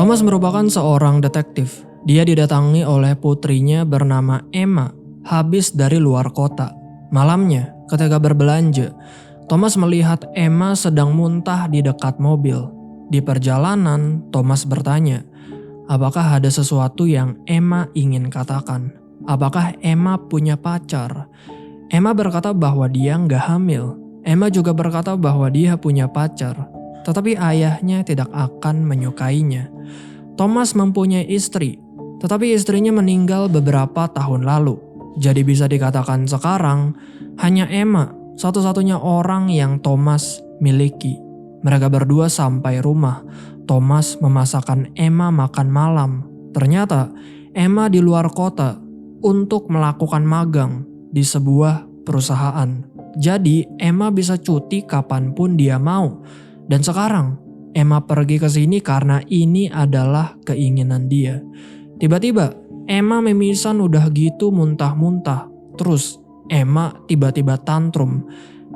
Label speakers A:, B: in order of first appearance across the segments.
A: Thomas merupakan seorang detektif. Dia didatangi oleh putrinya bernama Emma, habis dari luar kota. Malamnya, ketika berbelanja, Thomas melihat Emma sedang muntah di dekat mobil. Di perjalanan, Thomas bertanya, apakah ada sesuatu yang Emma ingin katakan? Apakah Emma punya pacar? Emma berkata bahwa dia nggak hamil. Emma juga berkata bahwa dia punya pacar, tetapi ayahnya tidak akan menyukainya. Thomas mempunyai istri, tetapi istrinya meninggal beberapa tahun lalu. Jadi bisa dikatakan sekarang, hanya Emma satu-satunya orang yang Thomas miliki. Mereka berdua sampai rumah. Thomas memasakkan Emma makan malam. Ternyata Emma di luar kota untuk melakukan magang di sebuah perusahaan. Jadi Emma bisa cuti kapanpun dia mau. Dan sekarang Emma pergi ke sini karena ini adalah keinginan dia. Tiba-tiba Emma mimisan udah gitu muntah-muntah. Terus Emma tiba-tiba tantrum.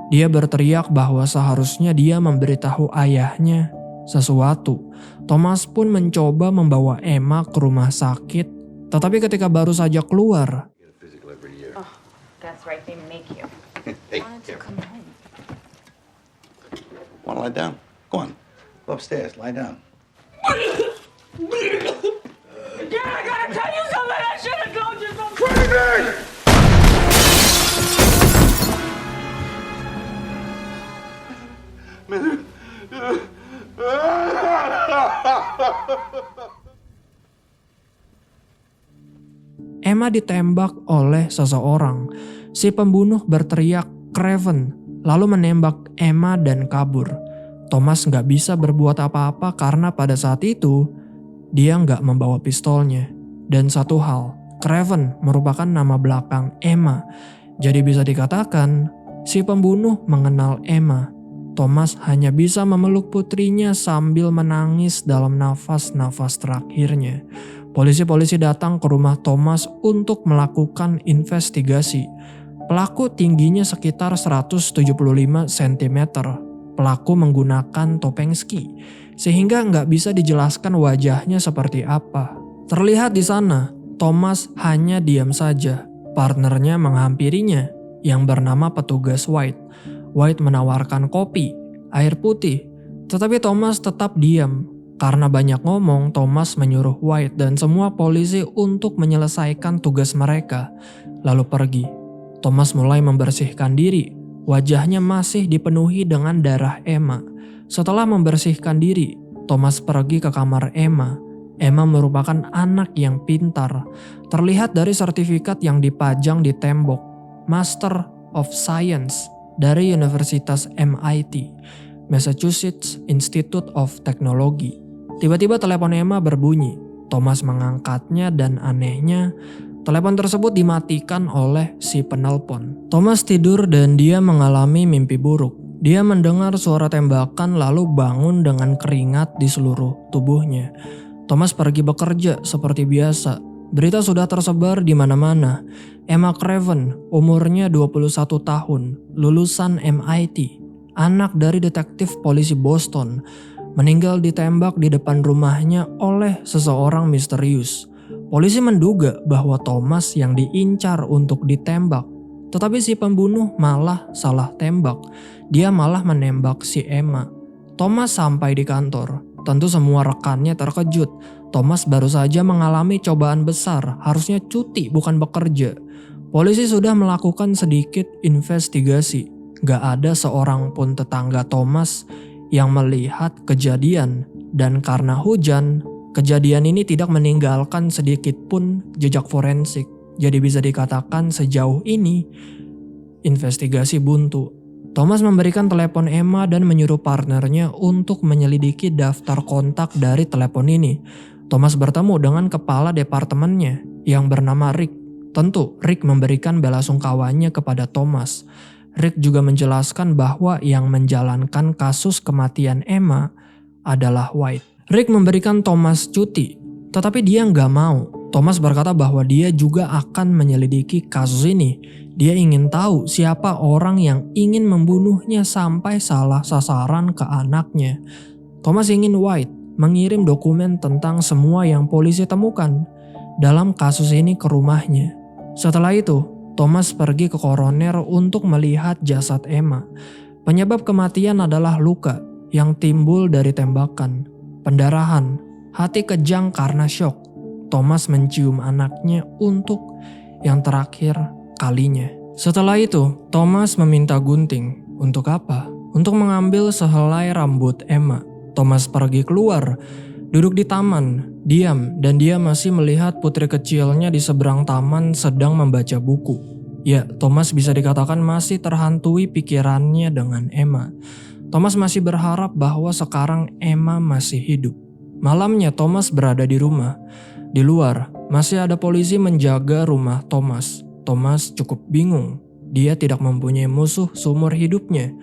A: Dia berteriak bahwa seharusnya dia memberitahu ayahnya sesuatu. Thomas pun mencoba membawa Emma ke rumah sakit. Tetapi ketika baru saja keluar,
B: That's right, they make you.
C: Hey, here. Want to lie down? Go on. Go upstairs. Lie down.
B: Dad, I gotta tell you something. I should have told you something.
A: Emma ditembak oleh seseorang. Si pembunuh berteriak Craven, lalu menembak Emma dan kabur. Thomas nggak bisa berbuat apa-apa karena pada saat itu dia nggak membawa pistolnya. Dan satu hal, Craven merupakan nama belakang Emma. Jadi bisa dikatakan si pembunuh mengenal Emma. Thomas hanya bisa memeluk putrinya sambil menangis dalam nafas-nafas terakhirnya. Polisi-polisi datang ke rumah Thomas untuk melakukan investigasi. Pelaku tingginya sekitar 175 cm. Pelaku menggunakan topeng ski, sehingga nggak bisa dijelaskan wajahnya seperti apa. Terlihat di sana, Thomas hanya diam saja. Partnernya menghampirinya, yang bernama petugas White. White menawarkan kopi, air putih, tetapi Thomas tetap diam. Karena banyak ngomong, Thomas menyuruh White dan semua polisi untuk menyelesaikan tugas mereka, lalu pergi. Thomas mulai membersihkan diri. Wajahnya masih dipenuhi dengan darah Emma. Setelah membersihkan diri, Thomas pergi ke kamar Emma. Emma merupakan anak yang pintar. Terlihat dari sertifikat yang dipajang di tembok, Master of Science dari Universitas MIT, Massachusetts Institute of Technology. Tiba-tiba telepon Emma berbunyi. Thomas mengangkatnya dan anehnya, telepon tersebut dimatikan oleh si penelpon. Thomas tidur dan dia mengalami mimpi buruk. Dia mendengar suara tembakan lalu bangun dengan keringat di seluruh tubuhnya. Thomas pergi bekerja seperti biasa. Berita sudah tersebar di mana-mana. Emma Craven, umurnya 21 tahun, lulusan MIT, anak dari detektif polisi Boston, meninggal ditembak di depan rumahnya oleh seseorang misterius. Polisi menduga bahwa Thomas yang diincar untuk ditembak, tetapi si pembunuh malah salah tembak. Dia malah menembak si Emma. Thomas sampai di kantor. Tentu semua rekannya terkejut. Thomas baru saja mengalami cobaan besar, harusnya cuti bukan bekerja. Polisi sudah melakukan sedikit investigasi. Gak ada seorang pun tetangga Thomas yang melihat kejadian, dan karena hujan, kejadian ini tidak meninggalkan sedikit pun jejak forensik. Jadi bisa dikatakan sejauh ini investigasi buntu. Thomas memberikan telepon Emma dan menyuruh partnernya untuk menyelidiki daftar kontak dari telepon ini. Thomas bertemu dengan kepala departemennya yang bernama Rick. Tentu Rick memberikan belasungkawanya kepada Thomas. Rick juga menjelaskan bahwa yang menjalankan kasus kematian Emma adalah White. Rick memberikan Thomas cuti, tetapi dia nggak mau. Thomas berkata bahwa dia juga akan menyelidiki kasus ini. Dia ingin tahu siapa orang yang ingin membunuhnya sampai salah sasaran ke anaknya. Thomas ingin White mengirim dokumen tentang semua yang polisi temukan dalam kasus ini ke rumahnya. Setelah itu, Thomas pergi ke koroner untuk melihat jasad Emma. Penyebab kematian adalah luka yang timbul dari tembakan, pendarahan, hati kejang karena syok. Thomas mencium anaknya untuk yang terakhir kalinya. Setelah itu, Thomas meminta gunting. Untuk apa? Untuk mengambil sehelai rambut Emma. Thomas pergi keluar, duduk di taman, diam, dan dia masih melihat putri kecilnya di seberang taman sedang membaca buku. Ya, Thomas bisa dikatakan masih terhantui pikirannya dengan Emma. Thomas masih berharap bahwa sekarang Emma masih hidup. Malamnya Thomas berada di rumah. Di luar, masih ada polisi menjaga rumah Thomas. Thomas cukup bingung. Dia tidak mempunyai musuh seumur hidupnya.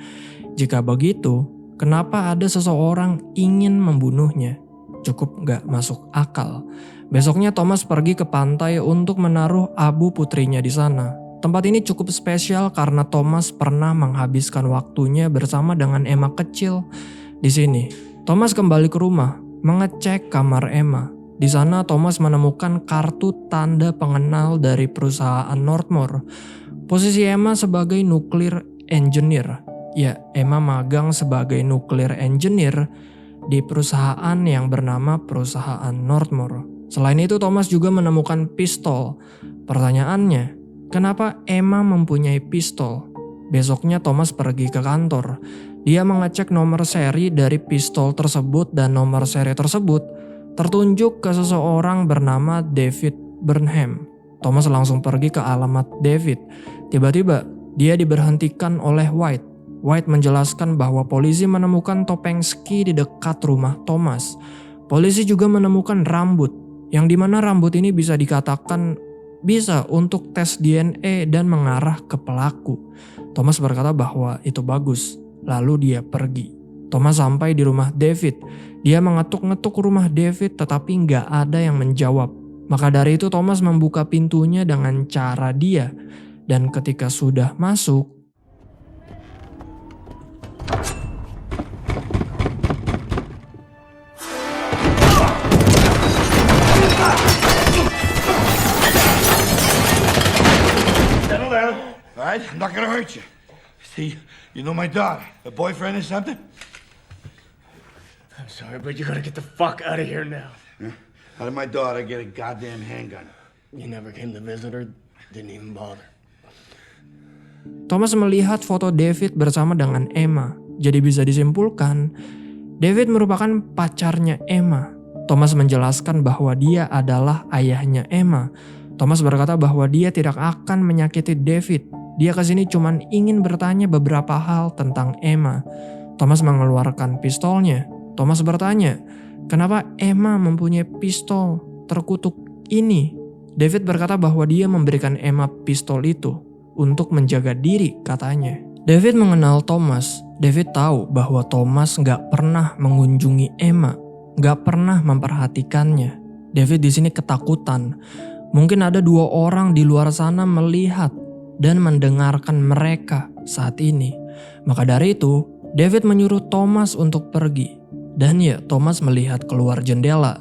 A: Jika begitu, kenapa ada seseorang ingin membunuhnya? Cukup gak masuk akal. Besoknya Thomas pergi ke pantai untuk menaruh abu putrinya di sana. Tempat ini cukup spesial karena Thomas pernah menghabiskan waktunya bersama dengan Emma kecil di sini. Thomas kembali ke rumah, mengecek kamar Emma. Di sana Thomas menemukan kartu tanda pengenal dari perusahaan Northmore. Posisi Emma sebagai nuclear engineer. Ya, Emma magang sebagai nuclear engineer di perusahaan yang bernama perusahaan Northmore. Selain itu Thomas juga menemukan pistol. Pertanyaannya, kenapa Emma mempunyai pistol? Besoknya Thomas pergi ke kantor. Dia mengecek nomor seri dari pistol tersebut dan nomor seri tersebut tertunjuk ke seseorang bernama David Burnham. Thomas langsung pergi ke alamat David. Tiba-tiba dia diberhentikan oleh White. White menjelaskan bahwa polisi menemukan topeng ski di dekat rumah Thomas. Polisi juga menemukan rambut, yang dimana rambut ini bisa dikatakan bisa untuk tes DNA dan mengarah ke pelaku. Thomas berkata bahwa itu bagus, lalu dia pergi. Thomas sampai di rumah David. Dia mengetuk-ngetuk rumah David tetapi nggak ada yang menjawab. Maka dari itu Thomas membuka pintunya dengan cara dia. Dan ketika sudah masuk,
C: Settle down. All right? I'm not gonna hurt you. See, you know my daughter. A boyfriend or something?
D: I'm sorry, but you gotta get the fuck out of here now.
C: Huh? How did my daughter get a goddamn handgun?
D: You never came to visit her, didn't even bother.
A: Thomas melihat foto David bersama dengan Emma. Jadi bisa disimpulkan, David merupakan pacarnya Emma. Thomas menjelaskan bahwa dia adalah ayahnya Emma. Thomas berkata bahwa dia tidak akan menyakiti David. Dia kesini cuma ingin bertanya beberapa hal tentang Emma. Thomas mengeluarkan pistolnya. Thomas bertanya, kenapa Emma mempunyai pistol terkutuk ini? David berkata bahwa dia memberikan Emma pistol itu untuk menjaga diri, katanya. David mengenal Thomas. David tahu bahwa Thomas gak pernah mengunjungi Emma, gak pernah memperhatikannya. David di sini ketakutan. Mungkin ada 2 orang di luar sana melihat dan mendengarkan mereka saat ini. Maka dari itu, David menyuruh Thomas untuk pergi. Dan ya, Thomas melihat keluar jendela.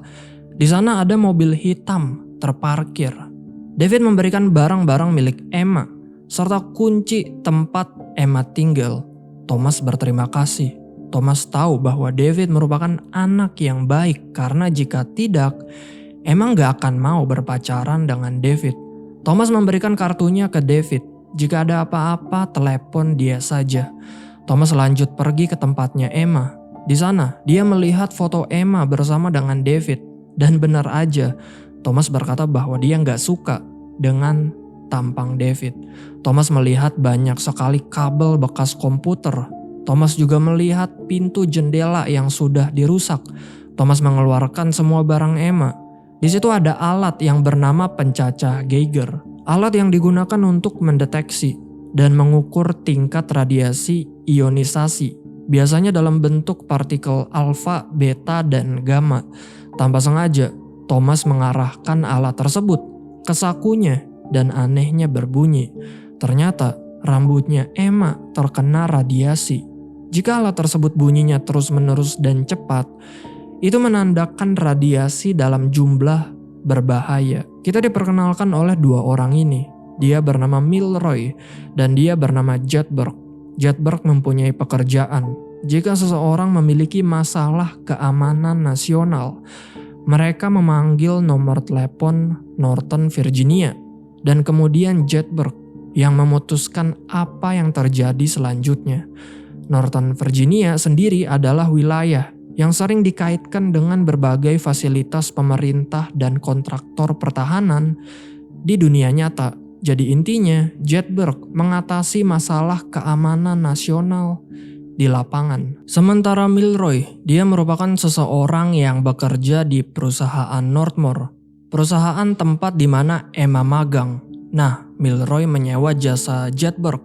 A: Di sana ada mobil hitam terparkir. David memberikan barang-barang milik Emma serta kunci tempat Emma tinggal. Thomas berterima kasih. Thomas tahu bahwa David merupakan anak yang baik karena jika tidak, Emma gak akan mau berpacaran dengan David. Thomas memberikan kartunya ke David. Jika ada apa-apa, telepon dia saja. Thomas lanjut pergi ke tempatnya Emma. Di sana, dia melihat foto Emma bersama dengan David. Dan benar aja, Thomas berkata bahwa dia gak suka dengan tampang David. Thomas melihat banyak sekali kabel bekas komputer. Thomas juga melihat pintu jendela yang sudah dirusak. Thomas mengeluarkan semua barang Emma. Di situ ada alat yang bernama pencacah Geiger. Alat yang digunakan untuk mendeteksi dan mengukur tingkat radiasi ionisasi. Biasanya dalam bentuk partikel alfa, beta, dan gamma. Tanpa sengaja, Thomas mengarahkan alat tersebut ke sakunya dan anehnya berbunyi. Ternyata rambutnya Emma terkena radiasi. Jika alat tersebut bunyinya terus-menerus dan cepat, itu menandakan radiasi dalam jumlah berbahaya. Kita diperkenalkan oleh dua orang ini. Dia bernama Milroy dan dia bernama Jedburgh. Jedburgh mempunyai pekerjaan. Jika seseorang memiliki masalah keamanan nasional, mereka memanggil nomor telepon Northern Virginia dan kemudian Jedburgh yang memutuskan apa yang terjadi selanjutnya. Northern Virginia sendiri adalah wilayah yang sering dikaitkan dengan berbagai fasilitas pemerintah dan kontraktor pertahanan di dunia nyata. Jadi intinya, Jedburgh mengatasi masalah keamanan nasional di lapangan. Sementara Milroy, dia merupakan seseorang yang bekerja di perusahaan Northmore, perusahaan tempat di mana Emma magang. Nah, Milroy menyewa jasa Jedburgh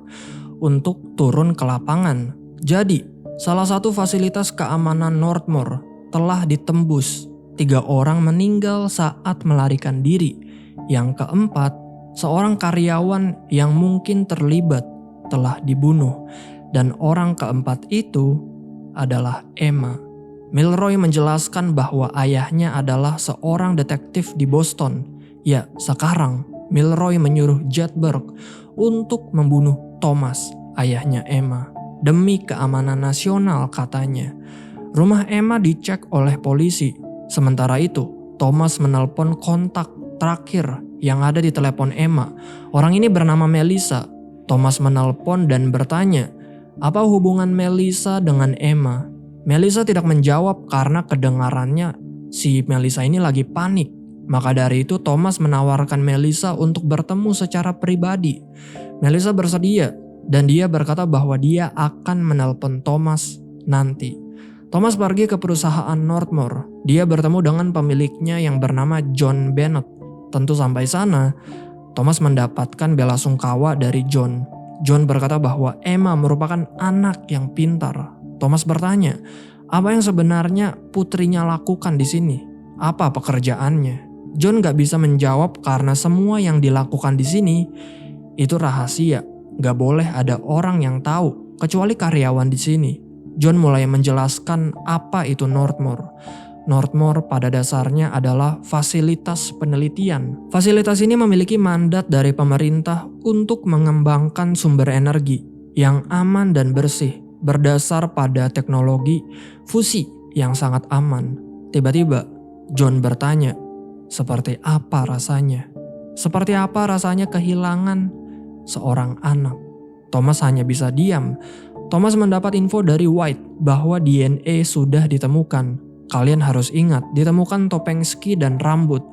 A: untuk turun ke lapangan. Jadi, salah satu fasilitas keamanan Northmore telah ditembus. 3 orang meninggal saat melarikan diri. Yang keempat, seorang karyawan yang mungkin terlibat telah dibunuh. Dan orang keempat itu adalah Emma. Milroy menjelaskan bahwa ayahnya adalah seorang detektif di Boston. Ya, sekarang Milroy menyuruh Jedburgh untuk membunuh Thomas, ayahnya Emma. Demi keamanan nasional katanya. Rumah Emma dicek oleh polisi. Sementara itu, Thomas menelpon kontak terakhir yang ada di telepon Emma. Orang ini bernama Melissa. Thomas menelpon dan bertanya, apa hubungan Melissa dengan Emma? Melissa tidak menjawab karena kedengarannya si Melissa ini lagi panik. Maka dari itu Thomas menawarkan Melissa untuk bertemu secara pribadi. Melissa bersedia dan dia berkata bahwa dia akan menelpon Thomas nanti. Thomas pergi ke perusahaan Northmore. Dia bertemu dengan pemiliknya yang bernama John Bennett. Tentu sampai sana, Thomas mendapatkan bela sungkawa dari John. John berkata bahwa Emma merupakan anak yang pintar. Thomas bertanya, apa yang sebenarnya putrinya lakukan di sini? Apa pekerjaannya? John gak bisa menjawab karena semua yang dilakukan di sini itu rahasia. Gak boleh ada orang yang tahu kecuali karyawan di sini. John mulai menjelaskan apa itu Northmore. Northmore pada dasarnya adalah fasilitas penelitian. Fasilitas ini memiliki mandat dari pemerintah untuk mengembangkan sumber energi yang aman dan bersih berdasar pada teknologi fusi yang sangat aman. Tiba-tiba John bertanya, seperti apa rasanya? Seperti apa rasanya kehilangan seorang anak? Thomas hanya bisa diam. Thomas mendapat info dari White bahwa DNA sudah ditemukan. Kalian harus ingat, ditemukan topeng ski dan rambut.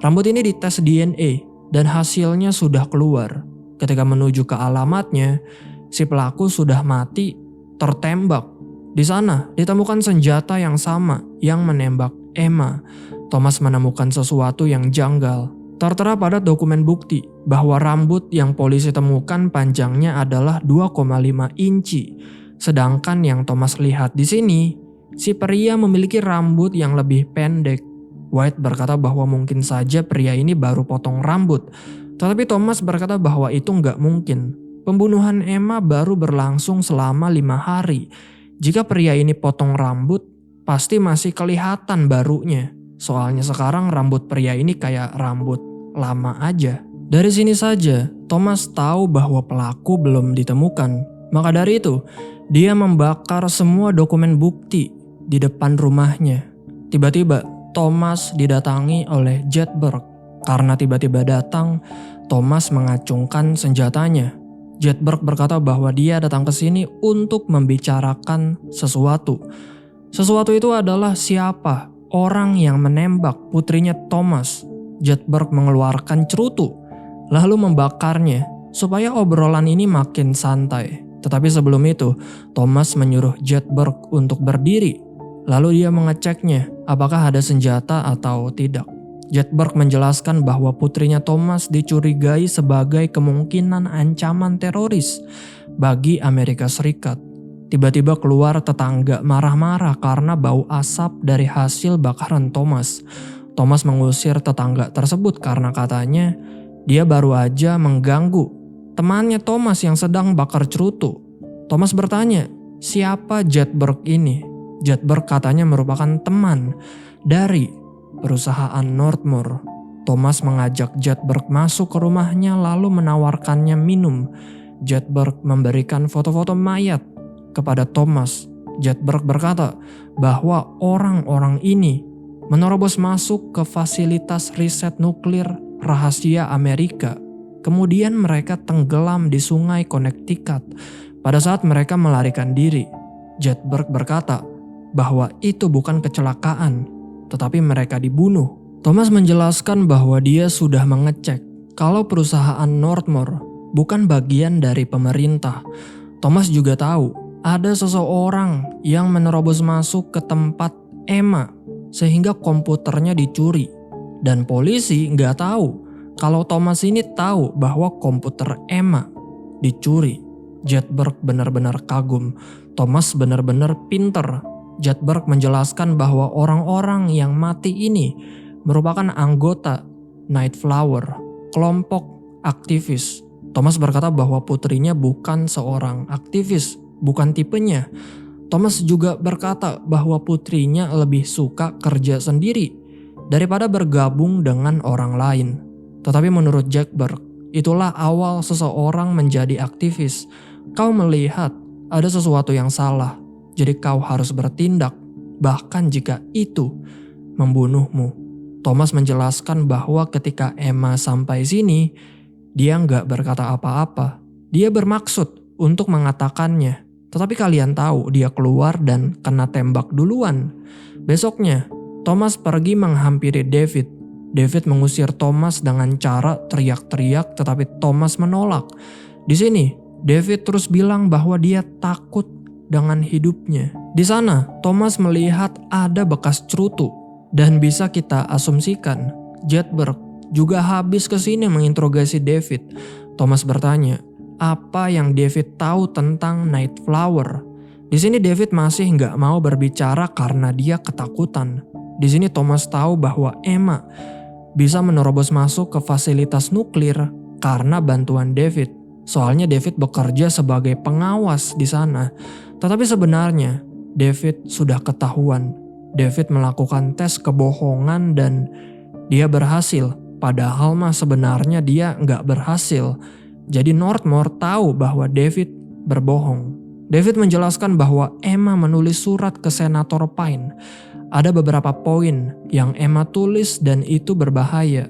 A: Rambut ini dites DNA dan hasilnya sudah keluar. Ketika menuju ke alamatnya, si pelaku sudah mati tertembak. Di sana ditemukan senjata yang sama yang menembak Emma. Thomas menemukan sesuatu yang janggal. Tertera pada dokumen bukti bahwa rambut yang polisi temukan panjangnya adalah 2,5 inci. Sedangkan yang Thomas lihat di sini, si pria memiliki rambut yang lebih pendek. White berkata bahwa mungkin saja pria ini baru potong rambut. Tetapi Thomas berkata bahwa itu nggak mungkin. Pembunuhan Emma baru berlangsung selama 5 hari. Jika pria ini potong rambut, pasti masih kelihatan barunya. Soalnya sekarang rambut pria ini kayak rambut lama aja. Dari sini saja, Thomas tahu bahwa pelaku belum ditemukan. Maka dari itu, dia membakar semua dokumen bukti di depan rumahnya. Tiba-tiba, Thomas didatangi oleh Jedburgh. Karena tiba-tiba datang, Thomas mengacungkan senjatanya. Jedburgh berkata bahwa dia datang ke sini untuk membicarakan sesuatu. Sesuatu itu adalah siapa orang yang menembak putrinya Thomas. Jedburgh mengeluarkan cerutu, lalu membakarnya supaya obrolan ini makin santai. Tetapi sebelum itu, Thomas menyuruh Jedburgh untuk berdiri. Lalu dia mengeceknya apakah ada senjata atau tidak. Jedburgh menjelaskan bahwa putrinya Thomas dicurigai sebagai kemungkinan ancaman teroris bagi Amerika Serikat. Tiba-tiba keluar tetangga marah-marah karena bau asap dari hasil bakaran Thomas. Thomas mengusir tetangga tersebut karena katanya dia baru aja mengganggu temannya Thomas yang sedang bakar cerutu. Thomas bertanya, siapa Jedburgh ini? Jedburgh katanya merupakan teman dari perusahaan Northmore. Thomas mengajak Jedburgh masuk ke rumahnya lalu menawarkannya minum. Jedburgh memberikan foto-foto mayat kepada Thomas. Jedburgh berkata bahwa orang-orang ini menerobos masuk ke fasilitas riset nuklir rahasia Amerika. Kemudian mereka tenggelam di sungai Connecticut pada saat mereka melarikan diri. Jedburgh berkata bahwa itu bukan kecelakaan, tetapi mereka dibunuh. Thomas menjelaskan bahwa dia sudah mengecek kalau perusahaan Northmore bukan bagian dari pemerintah. Thomas juga tahu ada seseorang yang menerobos masuk ke tempat Emma sehingga komputernya dicuri. Dan polisi nggak tahu kalau Thomas ini tahu bahwa komputer Emma dicuri. Jedburgh benar-benar kagum. Thomas benar-benar pinter. Jedburgh menjelaskan bahwa orang-orang yang mati ini merupakan anggota Nightflower, kelompok aktivis. Thomas berkata bahwa putrinya bukan seorang aktivis, bukan tipenya. Thomas juga berkata bahwa putrinya lebih suka kerja sendiri daripada bergabung dengan orang lain. Tetapi menurut Jedburgh, itulah awal seseorang menjadi aktivis. Kau melihat ada sesuatu yang salah, jadi kau harus bertindak, bahkan jika itu membunuhmu. Thomas menjelaskan bahwa ketika Emma sampai sini, dia nggak berkata apa-apa. Dia bermaksud untuk mengatakannya. Tetapi kalian tahu dia keluar dan kena tembak duluan. Besoknya, Thomas pergi menghampiri David. David mengusir Thomas dengan cara teriak-teriak, tetapi Thomas menolak. Di sini, David terus bilang bahwa dia takut dengan hidupnya. Di sana, Thomas melihat ada bekas cerutu. Dan bisa kita asumsikan, Jedburgh juga habis ke sini menginterogasi David. Thomas bertanya, apa yang David tahu tentang Nightflower? Di sini David masih nggak mau berbicara karena dia ketakutan. Di sini Thomas tahu bahwa Emma bisa menerobos masuk ke fasilitas nuklir karena bantuan David. Soalnya David bekerja sebagai pengawas di sana. Tetapi sebenarnya David sudah ketahuan. David melakukan tes kebohongan dan dia berhasil. Padahal mah sebenarnya dia nggak berhasil. Jadi Northmore tahu bahwa David berbohong. David menjelaskan bahwa Emma menulis surat ke Senator Pine. Ada beberapa poin yang Emma tulis dan itu berbahaya.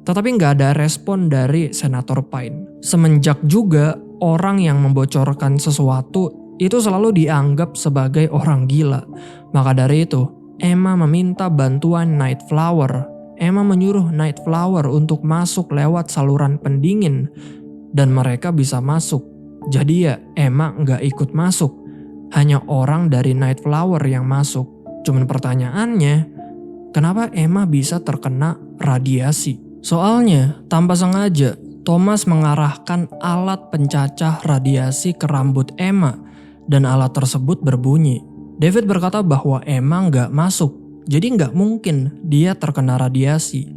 A: Tetapi nggak ada respon dari Senator Pine. Semenjak juga orang yang membocorkan sesuatu itu selalu dianggap sebagai orang gila. Maka dari itu, Emma meminta bantuan Nightflower. Emma menyuruh Nightflower untuk masuk lewat saluran pendingin. Dan mereka bisa masuk. Jadi ya Emma nggak ikut masuk. Hanya orang dari Nightflower yang masuk. Cuman pertanyaannya, kenapa Emma bisa terkena radiasi? Soalnya tanpa sengaja Thomas mengarahkan alat pencacah radiasi ke rambut Emma. Dan alat tersebut berbunyi. David berkata bahwa Emma nggak masuk, jadi nggak mungkin dia terkena radiasi.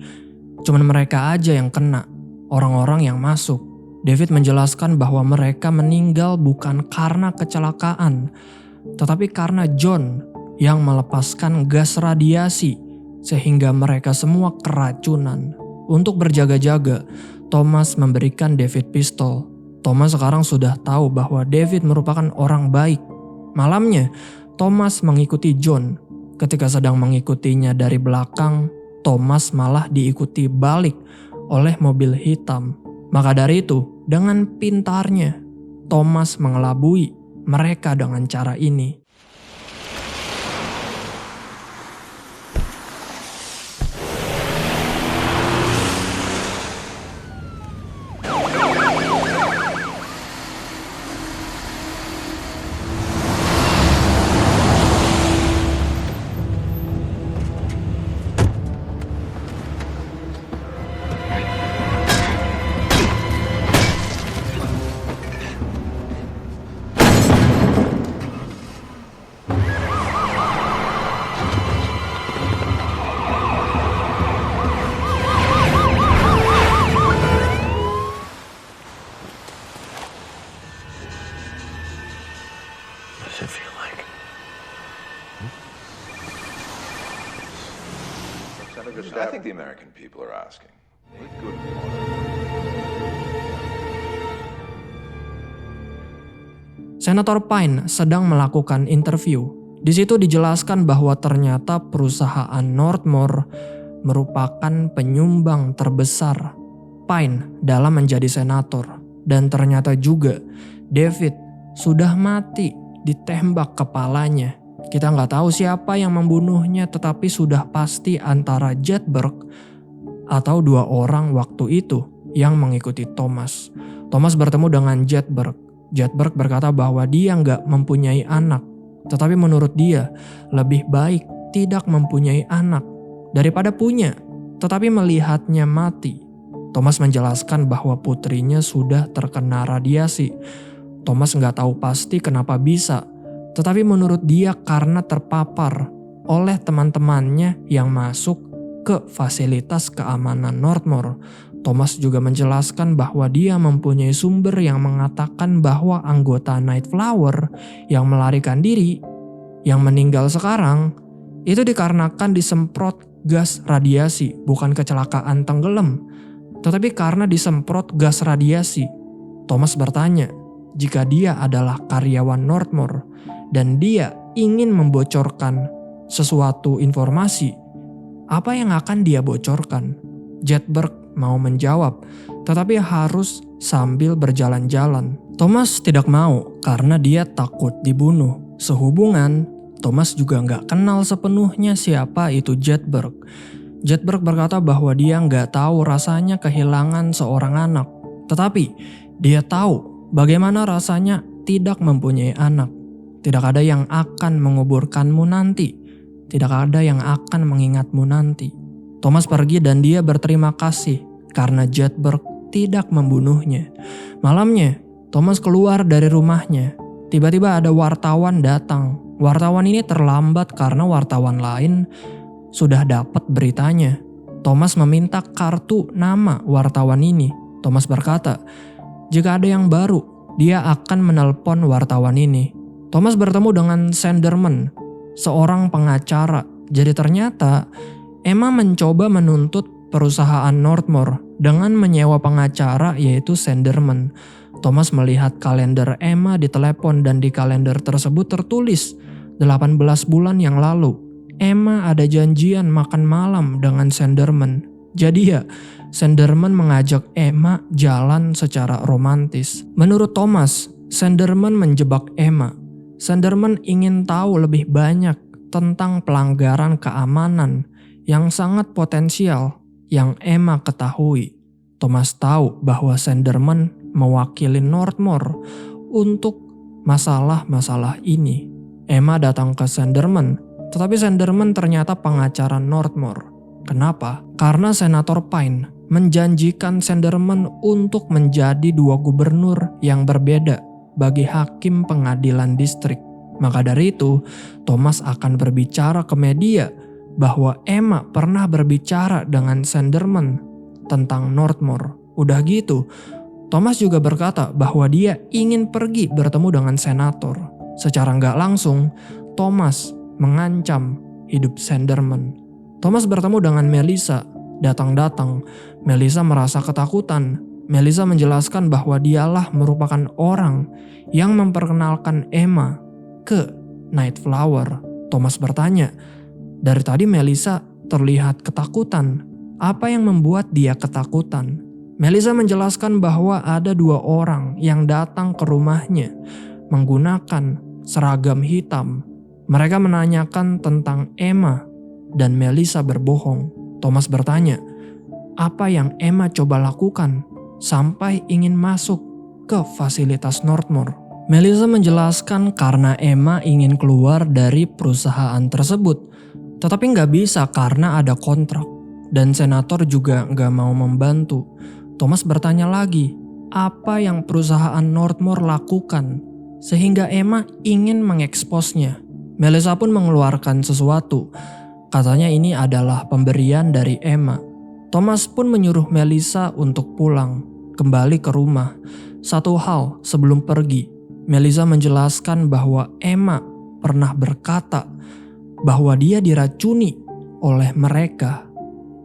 A: Cuman mereka aja yang kena, orang-orang yang masuk. David menjelaskan bahwa mereka meninggal bukan karena kecelakaan, tetapi karena John yang melepaskan gas radiasi sehingga mereka semua keracunan. Untuk berjaga-jaga, Thomas memberikan David pistol. Thomas sekarang sudah tahu bahwa David merupakan orang baik. Malamnya, Thomas mengikuti John. Ketika sedang mengikutinya dari belakang, Thomas malah diikuti balik oleh mobil hitam. Maka dari itu, dengan pintarnya, Thomas mengelabui mereka dengan cara ini.
D: What does it feel like?
E: I think the American people are asking.
A: Senator Pine sedang melakukan interview. Di situ dijelaskan bahwa ternyata perusahaan Northmore merupakan penyumbang terbesar Pine dalam menjadi senator. Dan ternyata juga David sudah mati ditembak kepalanya. Kita nggak tahu siapa yang membunuhnya, tetapi sudah pasti antara Jedburgh atau dua orang waktu itu yang mengikuti Thomas. Thomas bertemu dengan Jedburgh. Jedburgh berkata bahwa dia nggak mempunyai anak, tetapi menurut dia lebih baik tidak mempunyai anak daripada punya, tetapi melihatnya mati. Thomas menjelaskan bahwa putrinya sudah terkena radiasi. Thomas nggak tahu pasti kenapa bisa, tetapi menurut dia karena terpapar oleh teman-temannya yang masuk ke fasilitas keamanan Northmore. Thomas juga menjelaskan bahwa dia mempunyai sumber yang mengatakan bahwa anggota Nightflower yang melarikan diri, yang meninggal sekarang, itu dikarenakan disemprot gas radiasi, bukan kecelakaan tenggelam, tetapi karena disemprot gas radiasi. Thomas bertanya, jika dia adalah karyawan Northmore dan dia ingin membocorkan sesuatu informasi, apa yang akan dia bocorkan? Jedburgh mau menjawab, tetapi harus sambil berjalan-jalan. Thomas tidak mau karena dia takut dibunuh. Sehubungan, Thomas juga nggak kenal sepenuhnya siapa itu Jedburgh. Jedburgh berkata bahwa dia nggak tahu rasanya kehilangan seorang anak. Tetapi dia tahu bagaimana rasanya tidak mempunyai anak. Tidak ada yang akan menguburkanmu nanti. Tidak ada yang akan mengingatmu nanti. Thomas pergi dan dia berterima kasih karena Jedburgh tidak membunuhnya. Malamnya, Thomas keluar dari rumahnya. Tiba-tiba ada wartawan datang. Wartawan ini terlambat karena wartawan lain sudah dapat beritanya. Thomas meminta kartu nama wartawan ini. Thomas berkata, jika ada yang baru, dia akan menelpon wartawan ini. Thomas bertemu dengan Sanderman, seorang pengacara. Jadi ternyata Emma mencoba menuntut perusahaan Northmore dengan menyewa pengacara yaitu Sanderman. Thomas melihat kalender Emma di telepon dan di kalender tersebut tertulis 18 bulan yang lalu. Emma ada janjian makan malam dengan Sanderman. Jadi ya, Sanderman mengajak Emma jalan secara romantis. Menurut Thomas, Sanderman menjebak Emma. Sanderman ingin tahu lebih banyak tentang pelanggaran keamanan yang sangat potensial yang Emma ketahui. Thomas tahu bahwa Sanderman mewakili Northmore untuk masalah-masalah ini. Emma datang ke Sanderman, tetapi Sanderman ternyata pengacara Northmore. Kenapa? Karena Senator Pine menjanjikan Sanderman untuk menjadi dua gubernur yang berbeda bagi hakim pengadilan distrik. Maka dari itu, Thomas akan berbicara ke media bahwa Emma pernah berbicara dengan Sanderman tentang Northmore. Udah gitu, Thomas juga berkata bahwa dia ingin pergi bertemu dengan senator. Secara nggak langsung, Thomas mengancam hidup Sanderman. Thomas bertemu dengan Melissa. Datang-datang, Melissa merasa ketakutan. Melissa menjelaskan bahwa dialah merupakan orang yang memperkenalkan Emma ke Nightflower. Thomas bertanya, dari tadi Melissa terlihat ketakutan. Apa yang membuat dia ketakutan? Melissa menjelaskan bahwa ada dua orang yang datang ke rumahnya menggunakan seragam hitam. Mereka menanyakan tentang Emma dan Melissa berbohong. Thomas bertanya, apa yang Emma coba lakukan sampai ingin masuk ke fasilitas Northmore? Melissa menjelaskan karena Emma ingin keluar dari perusahaan tersebut. Tetapi nggak bisa karena ada kontrak. Dan senator juga nggak mau membantu. Thomas bertanya lagi, apa yang perusahaan Northmore lakukan sehingga Emma ingin mengeksposnya? Melissa pun mengeluarkan sesuatu. Katanya ini adalah pemberian dari Emma. Thomas pun menyuruh Melissa untuk pulang, kembali ke rumah. Satu hal sebelum pergi, Melissa menjelaskan bahwa Emma pernah berkata bahwa dia diracuni oleh mereka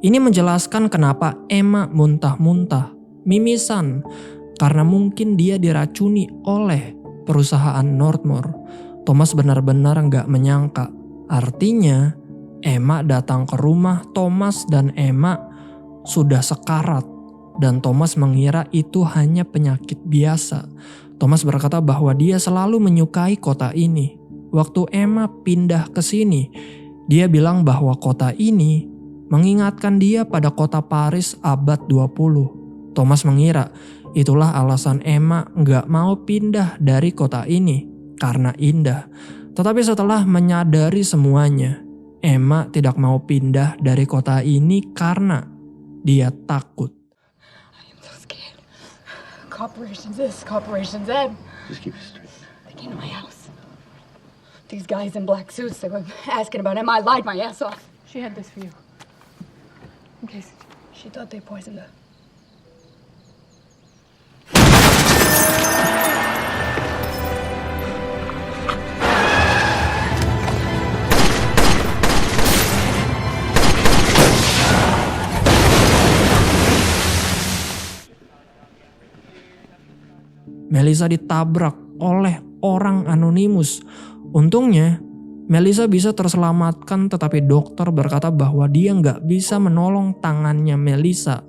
A: Ini menjelaskan kenapa Emma muntah-muntah, mimisan, karena mungkin dia diracuni oleh perusahaan Northmore. Thomas benar-benar nggak menyangka. Artinya Emma datang ke rumah Thomas dan Emma sudah sekarat. Dan Thomas mengira itu hanya penyakit biasa. Thomas berkata bahwa dia selalu menyukai kota ini. Waktu Emma pindah ke sini, dia bilang bahwa kota ini mengingatkan dia pada kota Paris abad 20. Thomas mengira itulah alasan Emma nggak mau pindah dari kota ini karena indah. Tetapi setelah menyadari semuanya, Emma tidak mau pindah dari kota ini karena dia takut.
F: I am so scared. Corporations this, corporations that.
D: Just keep it straight.
F: They came to my house. These guys in black suits, they were asking about him. I lied my ass off. She had this for you. In case she thought they poisoned her.
A: Melissa ditabrak oleh orang anonimus. Untungnya Melissa bisa terselamatkan, tetapi dokter berkata bahwa dia nggak bisa menolong tangannya Melissa.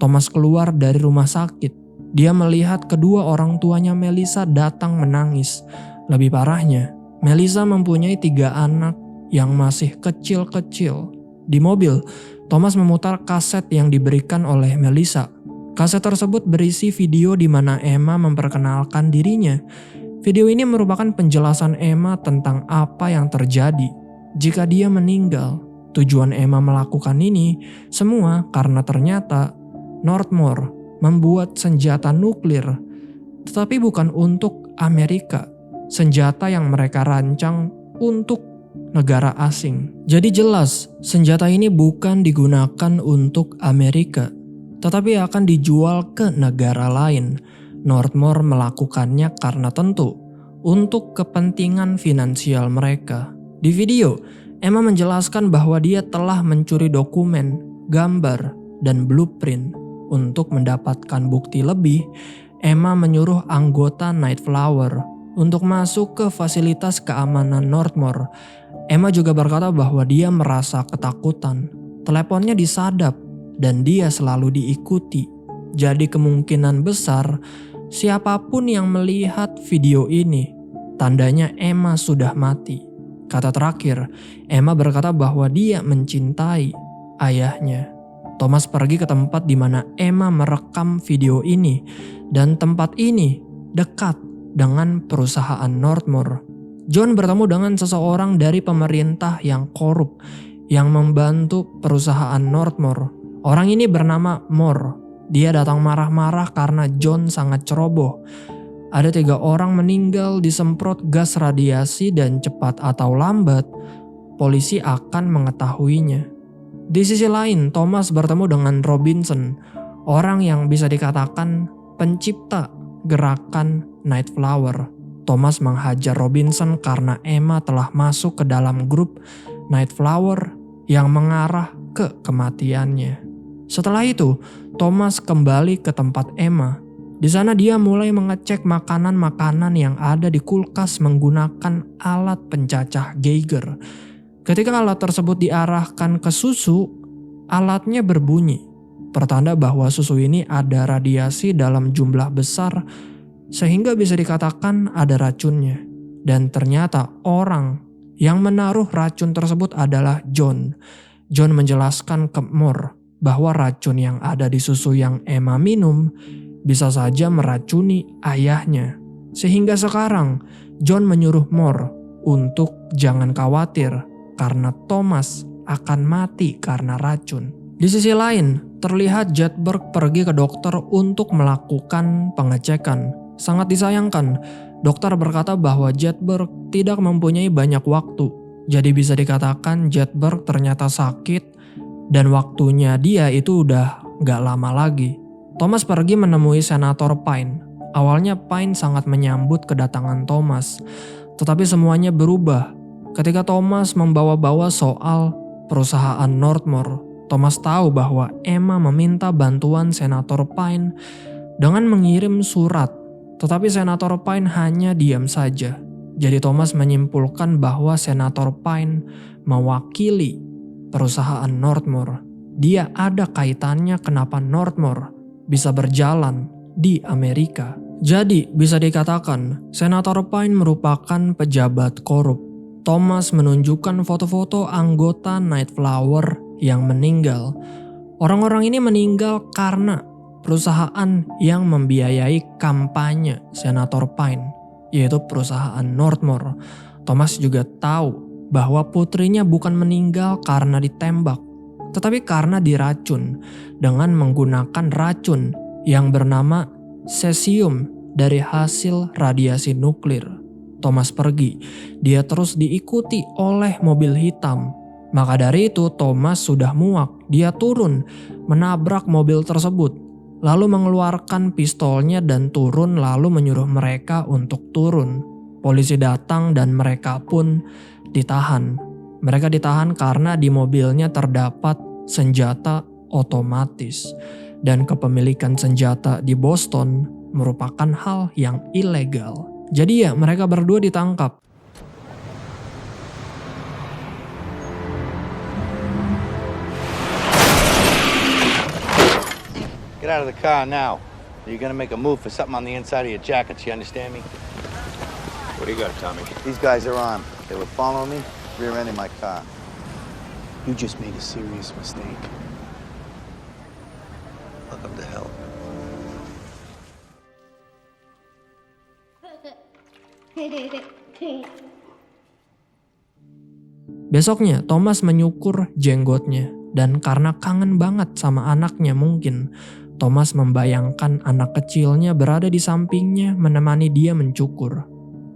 A: Thomas keluar dari rumah sakit. Dia melihat kedua orang tuanya Melissa datang menangis. Lebih parahnya, Melissa mempunyai 3 anak yang masih kecil-kecil. Di mobil, Thomas memutar kaset yang diberikan oleh Melissa. Kaset tersebut berisi video di mana Emma memperkenalkan dirinya. Video ini merupakan penjelasan Emma tentang apa yang terjadi jika dia meninggal. Tujuan Emma melakukan ini semua karena ternyata Northmore membuat senjata nuklir, tetapi bukan untuk Amerika. Senjata yang mereka rancang untuk negara asing. Jadi jelas, senjata ini bukan digunakan untuk Amerika, tetapi akan dijual ke negara lain. Northmore melakukannya karena tentu untuk kepentingan finansial mereka. Di video, Emma menjelaskan bahwa dia telah mencuri dokumen, gambar, dan blueprint. Untuk mendapatkan bukti lebih, Emma menyuruh anggota Nightflower untuk masuk ke fasilitas keamanan Northmore. Emma juga berkata bahwa dia merasa ketakutan. Teleponnya disadap dan dia selalu diikuti. Jadi kemungkinan besar siapapun yang melihat video ini, tandanya Emma sudah mati. Kata terakhir, Emma berkata bahwa dia mencintai ayahnya. Thomas pergi ke tempat di mana Emma merekam video ini, dan tempat ini dekat dengan perusahaan Northmore. John bertemu dengan seseorang dari pemerintah yang korup yang membantu perusahaan Northmore. Orang ini bernama Moore. Dia datang marah-marah karena John sangat ceroboh. Ada 3 orang meninggal disemprot gas radiasi dan cepat atau lambat, polisi akan mengetahuinya. Di sisi lain, Thomas bertemu dengan Robinson, orang yang bisa dikatakan pencipta gerakan Nightflower. Thomas menghajar Robinson karena Emma telah masuk ke dalam grup Nightflower yang mengarah ke kematiannya. Setelah itu, Thomas kembali ke tempat Emma. Di sana dia mulai mengecek makanan-makanan yang ada di kulkas menggunakan alat pencacah Geiger. Ketika alat tersebut diarahkan ke susu, alatnya berbunyi. Pertanda bahwa susu ini ada radiasi dalam jumlah besar sehingga bisa dikatakan ada racunnya. Dan ternyata orang yang menaruh racun tersebut adalah John. John menjelaskan ke Moore bahwa racun yang ada di susu yang Emma minum bisa saja meracuni ayahnya. Sehingga sekarang John menyuruh Moore untuk jangan khawatir karena Thomas akan mati karena racun. Di sisi lain, terlihat Jedburgh pergi ke dokter untuk melakukan pengecekan. Sangat disayangkan, dokter berkata bahwa Jedburgh tidak mempunyai banyak waktu. Jadi bisa dikatakan Jedburgh ternyata sakit dan waktunya dia itu udah gak lama lagi. Thomas pergi menemui Senator Pine. Awalnya Pine sangat menyambut kedatangan Thomas, tetapi semuanya berubah ketika Thomas membawa-bawa soal perusahaan Northmore. Thomas tahu bahwa Emma meminta bantuan Senator Pine dengan mengirim surat, tetapi Senator Pine hanya diam saja. Jadi Thomas menyimpulkan bahwa Senator Pine mewakili perusahaan Northmore. Dia ada kaitannya kenapa Northmore bisa berjalan di Amerika. Jadi bisa dikatakan Senator Pine merupakan pejabat korup. Thomas menunjukkan foto-foto anggota Nightflower yang meninggal. Orang-orang ini meninggal karena perusahaan yang membiayai kampanye Senator Pine, yaitu perusahaan Northmore. Thomas juga tahu bahwa putrinya bukan meninggal karena ditembak, tetapi karena diracun dengan menggunakan racun yang bernama cesium dari hasil radiasi nuklir. Thomas pergi, dia terus diikuti oleh mobil hitam. Maka dari itu Thomas sudah muak, dia turun menabrak mobil tersebut, lalu mengeluarkan pistolnya dan turun lalu menyuruh mereka untuk turun. Polisi datang dan mereka pun ditahan. Mereka ditahan karena di mobilnya terdapat senjata otomatis. Dan kepemilikan senjata di Boston merupakan hal yang ilegal. Jadi ya mereka berdua ditangkap.
G: Get out of the car now. You're gonna make a move for something on the inside of your jackets, you understand me?
E: What do you got, Tommy?
G: These guys are armed. They were following me, rear-ending my car.
D: You just made a serious mistake.
E: Welcome to hell.
A: Besoknya Thomas menyukur jenggotnya dan karena kangen banget sama anaknya mungkin, Thomas membayangkan anak kecilnya berada di sampingnya menemani dia mencukur.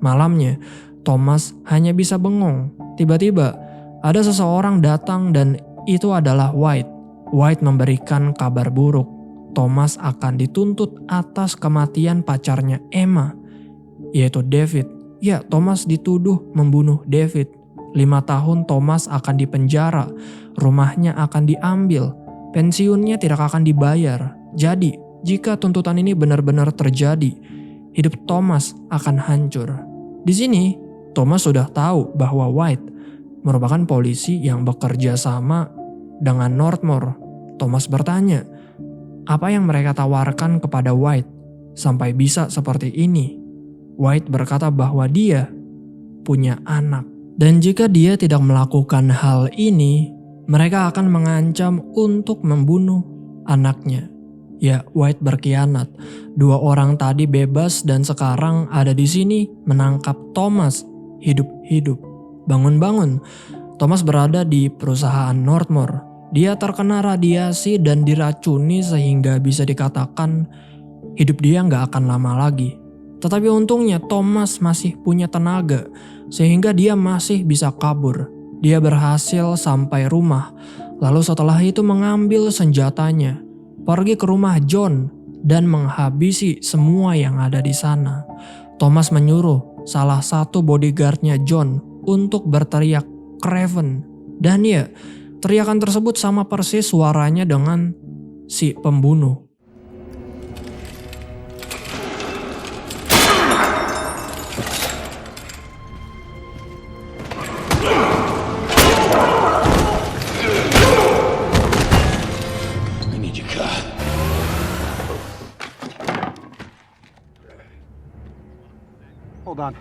A: Malamnya, Thomas hanya bisa bengong. Tiba-tiba, ada seseorang datang dan itu adalah White. White memberikan kabar buruk. Thomas akan dituntut atas kematian pacarnya Emma, yaitu David. Ya, Thomas dituduh membunuh David. 5 tahun Thomas akan dipenjara, rumahnya akan diambil, pensiunnya tidak akan dibayar. Jadi, jika tuntutan ini benar-benar terjadi, hidup Thomas akan hancur. Di sini, Thomas sudah tahu bahwa White merupakan polisi yang bekerja sama dengan Northmore. Thomas bertanya, apa yang mereka tawarkan kepada White sampai bisa seperti ini? White berkata bahwa dia punya anak. Dan jika dia tidak melakukan hal ini, mereka akan mengancam untuk membunuh anaknya. Ya, White berkhianat. 2 orang tadi bebas dan sekarang ada di sini menangkap Thomas hidup-hidup. Bangun-bangun, Thomas berada di perusahaan Northmore. Dia terkena radiasi dan diracuni sehingga bisa dikatakan hidup dia nggak akan lama lagi. Tetapi untungnya Thomas masih punya tenaga sehingga dia masih bisa kabur. Dia berhasil sampai rumah, lalu setelah itu mengambil senjatanya, pergi ke rumah John dan menghabisi semua yang ada di sana. Thomas menyuruh salah satu bodyguardnya John untuk berteriak Craven. Dan ya, teriakan tersebut sama persis suaranya dengan si pembunuh.
G: Hold on.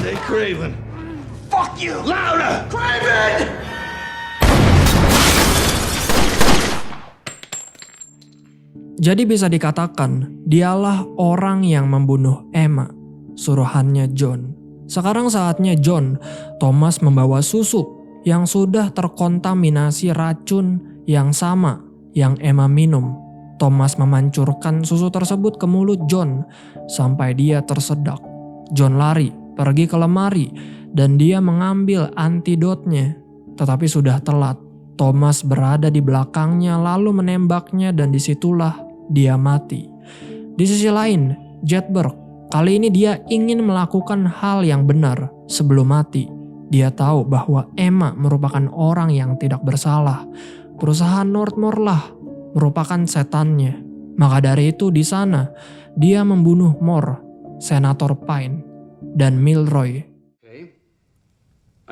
C: Say Craven. Fuck you! Louder! Craven!
A: Jadi bisa dikatakan dialah orang yang membunuh Emma, suruhannya John. Sekarang saatnya John. Thomas membawa susu yang sudah terkontaminasi racun yang sama yang Emma minum. Thomas memancurkan susu tersebut ke mulut John sampai dia tersedak. John lari, pergi ke lemari, dan dia mengambil antidotnya. Tetapi sudah telat. Thomas berada di belakangnya lalu menembaknya dan disitulah dia mati. Di sisi lain, Jedburgh Kali ini dia ingin melakukan hal yang benar sebelum mati. Dia tahu bahwa Emma merupakan orang yang tidak bersalah. Perusahaan Northmore lah merupakan setannya. Maka dari itu di sana dia membunuh Moore, Senator Pine, dan Milroy.
H: Okay.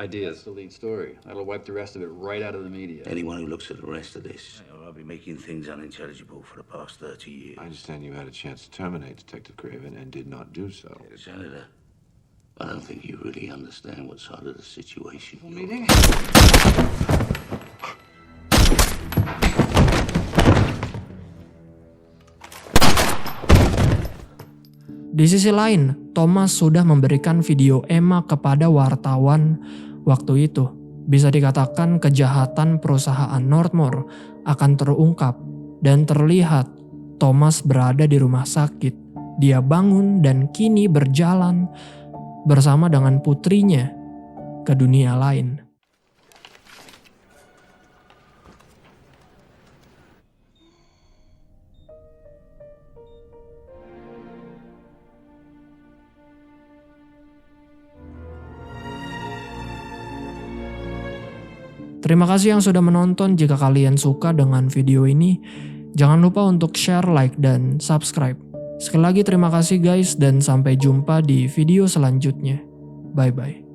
H: Ideas, the lead story. That'll wipe the rest of it right out of the media.
E: Anyone who looks at the rest of this.
C: I've been making things unintelligible for the past 30 years.
E: I understand you had a chance to terminate Detective Craven and did not do so.
C: Senator,
E: I don't think you really understand what side of the situation you're
H: Meeting?
A: Di sisi lain, Thomas sudah memberikan video Emma kepada wartawan waktu itu. Bisa dikatakan kejahatan perusahaan Northmore akan terungkap dan terlihat Thomas berada di rumah sakit. Dia bangun dan kini berjalan bersama dengan putrinya ke dunia lain. Terima kasih yang sudah menonton. Jika kalian suka dengan video ini, jangan lupa untuk share, like, dan subscribe. Sekali lagi terima kasih guys dan sampai jumpa di video selanjutnya. Bye-bye.